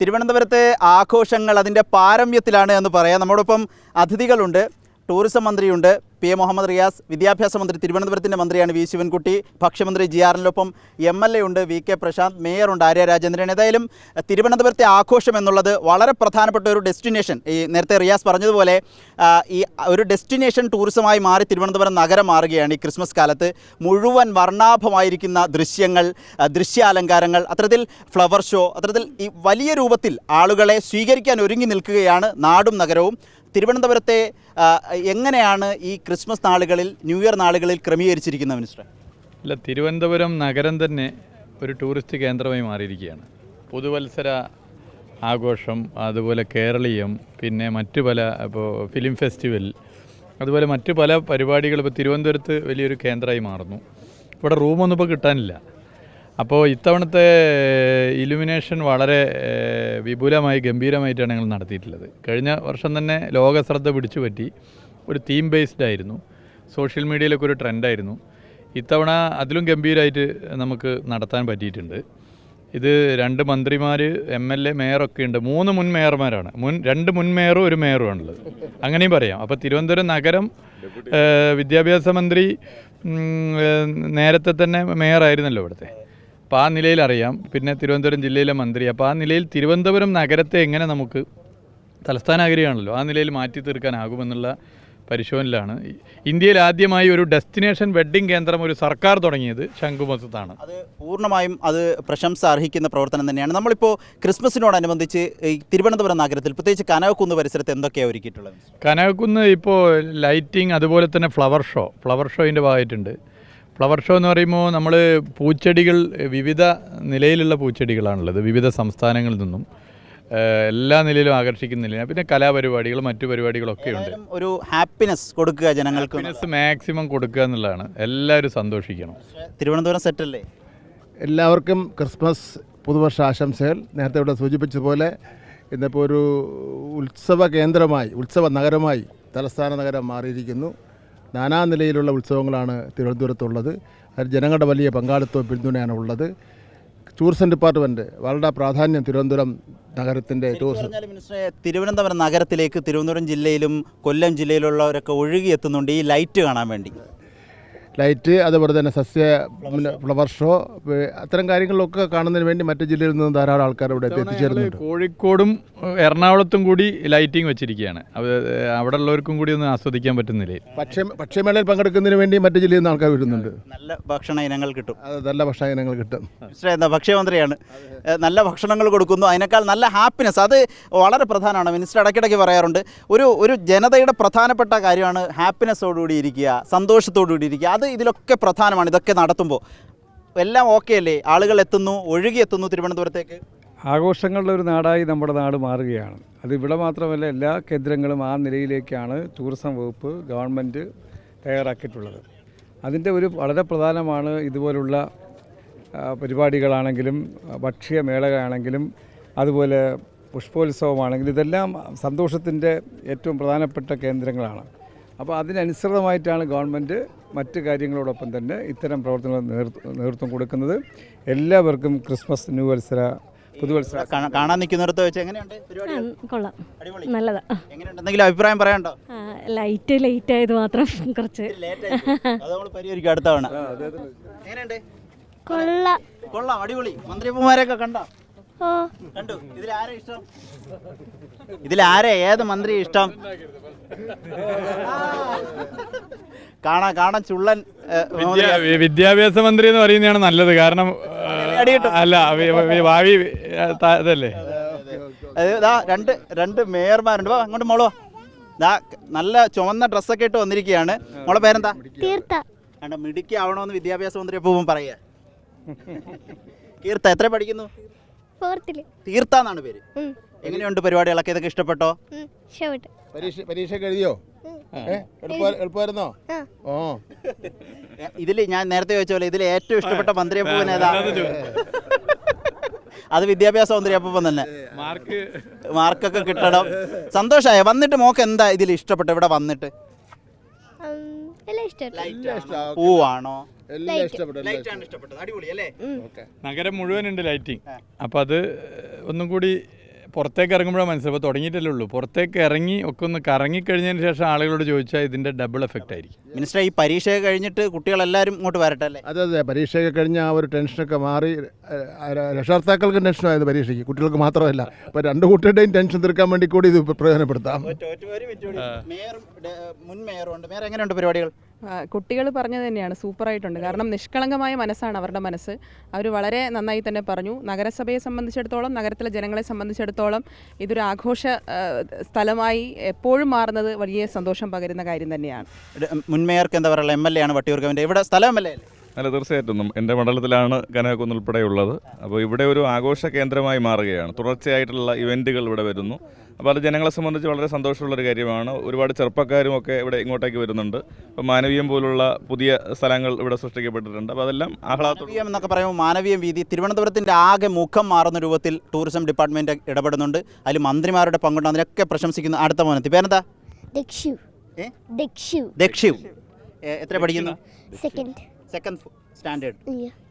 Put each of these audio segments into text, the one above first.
തിരുവനന്തപുരത്തെ ആഘോഷങ്ങൾ അതിൻ്റെ പാരമ്യത്തിലാണ് എന്ന് പറയാം. നമ്മോടൊപ്പം അതിഥികളുണ്ട്. ടൂറിസം മന്ത്രിയുണ്ട് പി എ മുഹമ്മദ് റിയാസ്, വിദ്യാഭ്യാസ മന്ത്രി തിരുവനന്തപുരത്തിൻ്റെ മന്ത്രിയാണ് വി ശിവൻകുട്ടി, ഭക്ഷ്യമന്ത്രി ജി ആറിനൊപ്പം MLA ഉണ്ട് വി കെ പ്രശാന്ത്, മേയറുണ്ട് ആര്യ രാജേന്ദ്രൻ. ഏതായാലും തിരുവനന്തപുരത്തെ ആഘോഷം എന്നുള്ളത് വളരെ പ്രധാനപ്പെട്ട ഒരു ഡെസ്റ്റിനേഷൻ, ഈ നേരത്തെ റിയാസ് പറഞ്ഞതുപോലെ ഈ ഒരു ഡെസ്റ്റിനേഷൻ ടൂറിസമായി മാറി തിരുവനന്തപുരം നഗരം മാറുകയാണ്. ഈ ക്രിസ്മസ് കാലത്ത് മുഴുവൻ വർണ്ണാഭമായിരിക്കുന്ന ദൃശ്യങ്ങൾ, ദൃശ്യാലങ്കാരങ്ങൾ, അത്തരത്തിൽ ഫ്ലവർ ഷോ, അത്തരത്തിൽ ഈ വലിയ രൂപത്തിൽ ആളുകളെ സ്വീകരിക്കാൻ ഒരുങ്ങി നിൽക്കുകയാണ് നാടും നഗരവും. തിരുവനന്തപുരത്തെ എങ്ങനെയാണ് ഈ ക്രിസ്മസ് നാളുകളിൽ, ന്യൂ ഇയർ നാളുകളിൽ ക്രമീകരിച്ചിരിക്കുന്നത് മിനിസ്റ്റർ? അല്ല, തിരുവനന്തപുരം നഗരം തന്നെ ഒരു ടൂറിസ്റ്റ് കേന്ദ്രമായി മാറിയിരിക്കുകയാണ്. പുതുവത്സര ആഘോഷം, അതുപോലെ കേരളീയം, പിന്നെ മറ്റു പല ഇപ്പോൾ ഫിലിം ഫെസ്റ്റിവൽ, അതുപോലെ മറ്റു പല പരിപാടികൾ ഇപ്പോൾ തിരുവനന്തപുരത്ത് വലിയൊരു കേന്ദ്രമായി മാറുന്നു. ഇവിടെ റൂമൊന്നും ഇപ്പോൾ കിട്ടാനില്ല. അപ്പോൾ ഇത്തവണത്തെ ഇലുമിനേഷൻ വളരെ വിപുലമായി ഗംഭീരമായിട്ടാണ് ഞങ്ങൾ നടത്തിയിട്ടുള്ളത്. കഴിഞ്ഞ വർഷം തന്നെ ലോക ശ്രദ്ധ പിടിച്ചു പറ്റി, ഒരു തീം ബേസ്ഡ് ആയിരുന്നു, സോഷ്യൽ മീഡിയയിലൊക്കെ ഒരു ട്രെൻഡായിരുന്നു. ഇത്തവണ അതിലും ഗംഭീരമായിട്ട് നമുക്ക് നടത്താൻ പറ്റിയിട്ടുണ്ട്. ഇത് 2 മന്ത്രിമാർ, MLA, മേയറൊക്കെ ഉണ്ട്. 3 മുൻ മേയർമാരാണ്, 2 മുൻ മേയറും 1 മേയറും ആണുള്ളത്, അങ്ങനെയും പറയാം. അപ്പോൾ തിരുവനന്തപുരം നഗരം വിദ്യാഭ്യാസ മന്ത്രി നേരത്തെ തന്നെ മേയറായിരുന്നല്ലോ ഇവിടുത്തെ, അപ്പോൾ ആ നിലയിൽ അറിയാം. പിന്നെ തിരുവനന്തപുരം ജില്ലയിലെ മന്ത്രി. അപ്പോൾ ആ നിലയിൽ തിരുവനന്തപുരം നഗരത്തെ എങ്ങനെ നമുക്ക് തലസ്ഥാന നഗരിയാണല്ലോ, ആ നിലയിൽ മാറ്റി തീർക്കാനാകുമെന്നുള്ള പരിശോധനയിലാണ്. ഇന്ത്യയിൽ ആദ്യമായി ഒരു ഡെസ്റ്റിനേഷൻ വെഡ്ഡിംഗ് കേന്ദ്രം ഒരു സർക്കാർ തുടങ്ങിയത് ശംഖുമുഖത്താണ്. അത് പൂർണ്ണമായും അത് പ്രശംസ അർഹിക്കുന്ന പ്രവർത്തനം തന്നെയാണ്. നമ്മളിപ്പോൾ ക്രിസ്മസിനോടനുബന്ധിച്ച് ഈ തിരുവനന്തപുരം നഗരത്തിൽ പ്രത്യേകിച്ച് കനകക്കുന്ന് പരിസരത്ത് എന്തൊക്കെയാണ് ഒരുക്കിയിട്ടുള്ളത്? കനകക്കുന്ന് ഇപ്പോൾ ലൈറ്റിംഗ്, അതുപോലെ തന്നെ ഫ്ലവർ ഷോയിൻ്റെ ഭാഗമായിട്ടുണ്ട്. ഫ്ലവർ ഷോ എന്ന് പറയുമ്പോൾ നമ്മൾ പൂച്ചെടികൾ, വിവിധ നിലയിലുള്ള പൂച്ചെടികളാണുള്ളത്, വിവിധ സംസ്ഥാനങ്ങളിൽ നിന്നും എല്ലാ നിലയിലും ആകർഷിക്കുന്ന നിലയിലാണ്. പിന്നെ കലാപരിപാടികൾ, മറ്റു പരിപാടികളൊക്കെ ഉണ്ട്. ഒരു ഹാപ്പിനെസ് കൊടുക്കുക ജനങ്ങൾക്ക്, ഹാപ്പിനെസ് മാക്സിമം കൊടുക്കുക എന്നുള്ളതാണ്. എല്ലാവരും സന്തോഷിക്കണം. തിരുവനന്തപുരം സെറ്റല്ലേ? എല്ലാവർക്കും ക്രിസ്മസ് പുതുവർഷ ആശംസകൾ. നേരത്തെ ഇവിടെ സൂചിപ്പിച്ചതുപോലെ ഇന്നിപ്പോൾ ഒരു ഉത്സവ കേന്ദ്രമായി, ഉത്സവ നഗരമായി തലസ്ഥാന നഗരം മാറിയിരിക്കുന്നു. നാനാ നിലയിലുള്ള ഉത്സവങ്ങളാണ് തിരുവനന്തപുരത്തുള്ളത്. അതിൽ ജനങ്ങളുടെ വലിയ പങ്കാളിത്തവും പിന്തുണയാണ് ഉള്ളത്. ടൂറിസം ഡിപ്പാർട്ട്മെൻറ്റ് വളരെ പ്രാധാന്യം തിരുവനന്തപുരം നഗരത്തിൻ്റെ ടൂറിസം. തിരുവനന്തപുരം നഗരത്തിലേക്ക് തിരുവനന്തപുരം ജില്ലയിലും കൊല്ലം ജില്ലയിലുള്ളവരൊക്കെ ഒഴുകിയെത്തുന്നുണ്ട് ഈ ലൈറ്റ് കാണാൻ വേണ്ടി. ലൈറ്റ്, അതുപോലെ തന്നെ ഫ്ലവർ ഷോ, അത്തരം കാര്യങ്ങളിലൊക്കെ കാണുന്നതിന് വേണ്ടി മറ്റു ജില്ലയിൽ നിന്ന് ധാരാളം ആൾക്കാർ ഇവിടെ എത്തിച്ചേരുന്നുണ്ട്. കോഴിക്കോടും എറണാകുളത്തും കൂടി ലൈറ്റിംഗ് വെച്ചിരിക്കുകയാണ്. അവിടെ ഉള്ളവർക്കും കൂടി ഒന്ന് ആസ്വദിക്കാൻ പറ്റുന്നില്ലേ. ഭക്ഷ്യമേളയിൽ പങ്കെടുക്കുന്നതിന് വേണ്ടി മറ്റു ജില്ലയിൽ നിന്ന് ആൾക്കാർ വരുന്നുണ്ട്. നല്ല ഭക്ഷണ ഇനങ്ങൾ കിട്ടും. നല്ല ഭക്ഷണ ഇനങ്ങൾ കിട്ടും. എന്താ, ഭക്ഷ്യമന്ത്രിയാണ്, നല്ല ഭക്ഷണങ്ങൾ കൊടുക്കുന്നു, അതിനേക്കാൾ നല്ല ഹാപ്പിനെസ്, അത് വളരെ പ്രധാനമാണ്. മിനിസ്റ്റർ ഇടയ്ക്കിടയ്ക്ക് പറയാറുണ്ട്, ഒരു ജനതയുടെ പ്രധാനപ്പെട്ട കാര്യമാണ് ഹാപ്പിനെസ്സോടുകൂടി ഇരിക്കുക, സന്തോഷത്തോടുകൂടി ഇരിക്കുക. അത് ഇതിലൊക്കെ പ്രധാനമാണ്. ഇതൊക്കെ നടത്തുമ്പോൾ എല്ലാം ഓക്കെ അല്ലേ? ആളുകൾ എത്തുന്നു, ഒഴുകിയെത്തുന്നു തിരുവനന്തപുരത്തേക്ക്. ആഘോഷങ്ങളുടെ ഒരു നാടായി നമ്മുടെ നാട് മാറുകയാണ്. അത് ഇവിടെ മാത്രമല്ല, എല്ലാ കേന്ദ്രങ്ങളും ആ നിലയിലേക്കാണ് ടൂറിസം വകുപ്പ്, ഗവൺമെൻറ് തയ്യാറാക്കിയിട്ടുള്ളത്. അതിൻ്റെ ഒരു വളരെ പ്രധാനമാണ് ഇതുപോലുള്ള പരിപാടികളാണെങ്കിലും, ഭക്ഷ്യമേളയാണെങ്കിലും, അതുപോലെ പുഷ്പോത്സവമാണെങ്കിലും, ഇതെല്ലാം സന്തോഷത്തിൻ്റെ ഏറ്റവും പ്രധാനപ്പെട്ട കേന്ദ്രങ്ങളാണ്. അപ്പോൾ അതിനനുസൃതമായിട്ടാണ് ഗവൺമെൻറ് മറ്റ് കാര്യങ്ങളോടൊപ്പം തന്നെ ഇത്തരം പ്രവർത്തനങ്ങൾ നേതൃത്വം കൊടുക്കുന്നത്. എല്ലാവർക്കും ക്രിസ്മസ്, ന്യൂ വത്സര, പുതുവത്സര കാണാൻ നിൽക്കുന്നിടത്ത് വെച്ച് എങ്ങനെയുണ്ട്? കൊള്ളാം, നല്ലതാ. എങ്ങനെയുണ്ട്, എന്തെങ്കിലും അഭിപ്രായം പറയാനുണ്ടോ? ലേറ്റ് ആയത് മാത്രം കുറച്ച് പരിഹരിക്കും അടുത്ത തവണ. എങ്ങനെയുണ്ട്? കൊള്ളാം, അടിപൊളി. മന്ത്രിമാരെയൊക്കെ കണ്ടോ? കണ്ടു. ഇതിലാരെ ഏത് മന്ത്രി ഇഷ്ടം? കാണാൻ ചുള്ളൻ വിദ്യാഭ്യാസ മന്ത്രി എന്ന് പറയുന്നതാണ് നല്ലത്. കാരണം അല്ല, ഭാവി ഇതല്ലേ. രണ്ട് മേയർമാരുണ്ട്. അങ്ങോട്ട് മോളോ, നല്ല ചുവന്ന ഡ്രസ്സൊക്കെ ഇട്ട് വന്നിരിക്കുകയാണ്. മോളെ പേരെന്താ? മിടുക്കി ആവണമെന്ന് വിദ്യാഭ്യാസ മന്ത്രി എപ്പോഴും പറയുക. കീർത്ത എത്ര പഠിക്കുന്നു? തീർത്ത എന്നാണ് പേര്. എങ്ങനെയുണ്ട് പരിപാടികളൊക്കെ? ഇതൊക്കെ ഇഷ്ടപ്പെട്ടോ? പരീക്ഷ എഴുതിയോ? എളുപ്പമായിരുന്നോ? ഇതില് ഞാൻ നേരത്തെ ചോദിച്ച പോലെ ഇതിൽ ഏറ്റവും ഇഷ്ടപ്പെട്ട മന്ത്രി അപ്പൂപ്പൻ ഏതാ? അത് വിദ്യാഭ്യാസ മന്ത്രി അപ്പൂപ്പൻ തന്നെ. മാർക്കൊക്കെ കിട്ടണം. സന്തോഷമായ വന്നിട്ട് മോക്ക് എന്താ ഇതിൽ ഇഷ്ടപ്പെട്ടു? ഇവിടെ വന്നിട്ട് പൂവാണോ? നഗരം മുഴുവനുണ്ട് ലൈറ്റിംഗ്. അപ്പോൾ അത് ഒന്നും കൂടി പുറത്തേക്ക് ഇറങ്ങുമ്പോഴാണ് മനസ്സിലാവും. ഇപ്പോൾ തുടങ്ങിയിട്ടല്ലേ ഉള്ളൂ. പുറത്തേക്ക് ഇറങ്ങി ഒക്കെ ഒന്ന് കറങ്ങിക്കഴിഞ്ഞതിന് ശേഷം ആളുകളോട് ചോദിച്ചാൽ ഇതിൻ്റെ ഡബിൾ എഫക്റ്റ് ആയിരിക്കും. മിനിസ്റ്റർ, ഈ പരീക്ഷയൊക്കെ കഴിഞ്ഞിട്ട് കുട്ടികളെല്ലാവരും ഇങ്ങോട്ട് വരട്ടെ അല്ലേ? അതെ, പരീക്ഷയൊക്കെ കഴിഞ്ഞ ആ ഒരു ടെൻഷനൊക്കെ മാറി. രക്ഷകർത്താക്കൾക്കും ടെൻഷനായത് പരീക്ഷയ്ക്ക്, കുട്ടികൾക്ക് മാത്രമല്ല. അപ്പോൾ രണ്ട് കുട്ടികളുടെയും ടെൻഷൻ തീർക്കാൻ വേണ്ടി കൂടി ഇത് പ്രയോജനപ്പെടുത്താം. മുൻ മേയറുണ്ട്. മേയർ എങ്ങനെയുണ്ട് പരിപാടികൾ? കുട്ടികൾ പറഞ്ഞത് തന്നെയാണ്, സൂപ്പറായിട്ടുണ്ട്. കാരണം നിഷ്കളങ്കമായ മനസ്സാണ് അവരുടെ മനസ്സ്. അവർ വളരെ നന്നായി തന്നെ പറഞ്ഞു. നഗരസഭയെ സംബന്ധിച്ചിടത്തോളം, നഗരത്തിലെ ജനങ്ങളെ സംബന്ധിച്ചിടത്തോളം ഇതൊരു ആഘോഷ സ്ഥലമായി എപ്പോഴും മാറുന്നത് വലിയ സന്തോഷം പകരുന്ന കാര്യം തന്നെയാണ്. മുൻ മേയർക്ക് എന്താ പറയുക, MLA ആണ് വട്ടിയൂർക്കാവിൻ്റെ. ഇവിടെ സ്ഥലം MLA അല്ലേ? അല്ല, തീർച്ചയായിട്ടും എൻ്റെ മണ്ഡലത്തിലാണ് കനകക്കുന്ന് ഉൾപ്പെടെയുള്ളത്. അപ്പോൾ ഇവിടെ ഒരു ആഘോഷ കേന്ദ്രമായി മാറുകയാണ്. തുടർച്ചയായിട്ടുള്ള ഇവൻറ്റുകൾ ഇവിടെ വരുന്നു. അപ്പോൾ അത് ജനങ്ങളെ സംബന്ധിച്ച് വളരെ സന്തോഷമുള്ളൊരു കാര്യമാണ്. ഒരുപാട് ചെറുപ്പക്കാരും ഒക്കെ ഇവിടെ ഇങ്ങോട്ടേക്ക് വരുന്നുണ്ട്. ഇപ്പോൾ മാനവീയം പോലുള്ള പുതിയ സ്ഥലങ്ങൾ ഇവിടെ സൃഷ്ടിക്കപ്പെട്ടിട്ടുണ്ട്. അപ്പോൾ അതെല്ലാം മാനവീയം എന്നൊക്കെ പറയുമ്പോൾ മാനവീയം വീതി തിരുവനന്തപുരത്തിൻ്റെ ആകെ മുഖം മാറുന്ന രൂപത്തിൽ ടൂറിസം ഡിപ്പാർട്ട്മെൻറ്റ് ഇടപെടുന്നുണ്ട്. അതിൽ മന്ത്രിമാരുടെ പങ്കുണ്ട്. അതിനൊക്കെ പ്രശംസിക്കുന്നു. അടുത്ത മോനത്തി പേരെന്താ? ദക്ഷു. എത്ര പഠിക്കുന്നു? Second standard.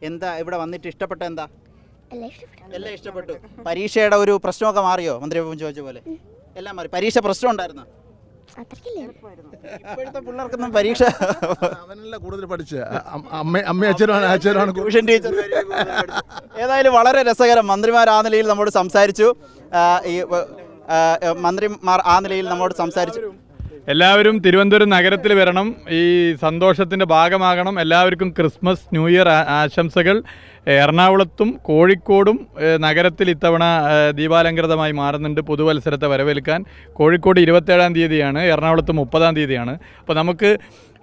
എന്താ ഇവിടെ വന്നിട്ട് ഇഷ്ടപ്പെട്ട? എന്താ എല്ലാം ഇഷ്ടപ്പെട്ടു. പരീക്ഷയുടെ ഒരു പ്രശ്നമൊക്കെ മാറിയോ? മന്ത്രി ചോദിച്ച പോലെ എല്ലാം മാറി. പരീക്ഷ പ്രശ്നം ഉണ്ടായിരുന്നോ? ഇപ്പോഴത്തെ പിള്ളേർക്കൊന്നും പരീക്ഷ അവനല്ല കൂടുതൽ പഠിച്ച അച്ഛനാണ് ട്യൂഷൻ ടീച്ചർ. ഏതായാലും വളരെ രസകരം. മന്ത്രിമാർ ആ നിലയിൽ നമ്മോട് സംസാരിച്ചു. എല്ലാവരും തിരുവനന്തപുരം നഗരത്തിൽ വരണം, ഈ സന്തോഷത്തിൻ്റെ ഭാഗമാകണം. എല്ലാവർക്കും ക്രിസ്മസ്, ന്യൂ ഇയർ ആശംസകൾ. എറണാകുളത്തും കോഴിക്കോടും നഗരത്തിൽ ഇത്തവണ ദീപാലങ്കൃതമായി മാറുന്നുണ്ട്. പുതുവത്സരത്തെ വരവേൽക്കാൻ കോഴിക്കോട് 27-ാം തീയതിയാണ്, എറണാകുളത്ത് 30-ാം തീയതിയാണ്. അപ്പോൾ നമുക്ക്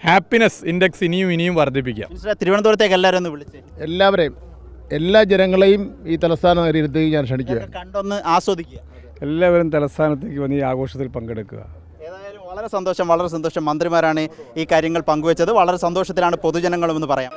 ഹാപ്പിനെസ് ഇൻഡെക്സ് ഇനിയും വർദ്ധിപ്പിക്കാം. തിരുവനന്തപുരത്തേക്ക് എല്ലാവരും ഒന്ന് വിളിച്ച് എല്ലാവരെയും, എല്ലാ ജനങ്ങളെയും ഈ തലസ്ഥാന നഗരത്തിലേക്ക് ഞാൻ ക്ഷണിക്കുക. കണ്ടൊന്ന് ആസ്വദിക്കുക. എല്ലാവരും തലസ്ഥാനത്തേക്ക് വന്ന് ഈ ആഘോഷത്തിൽ പങ്കെടുക്കുക. ഏതായാലും വളരെ സന്തോഷം. മന്ത്രിമാരാണ് ഈ കാര്യങ്ങൾ പങ്കുവച്ചത്. വളരെ സന്തോഷത്തിലാണ് പൊതുജനങ്ങളുമെന്ന് പറയാം.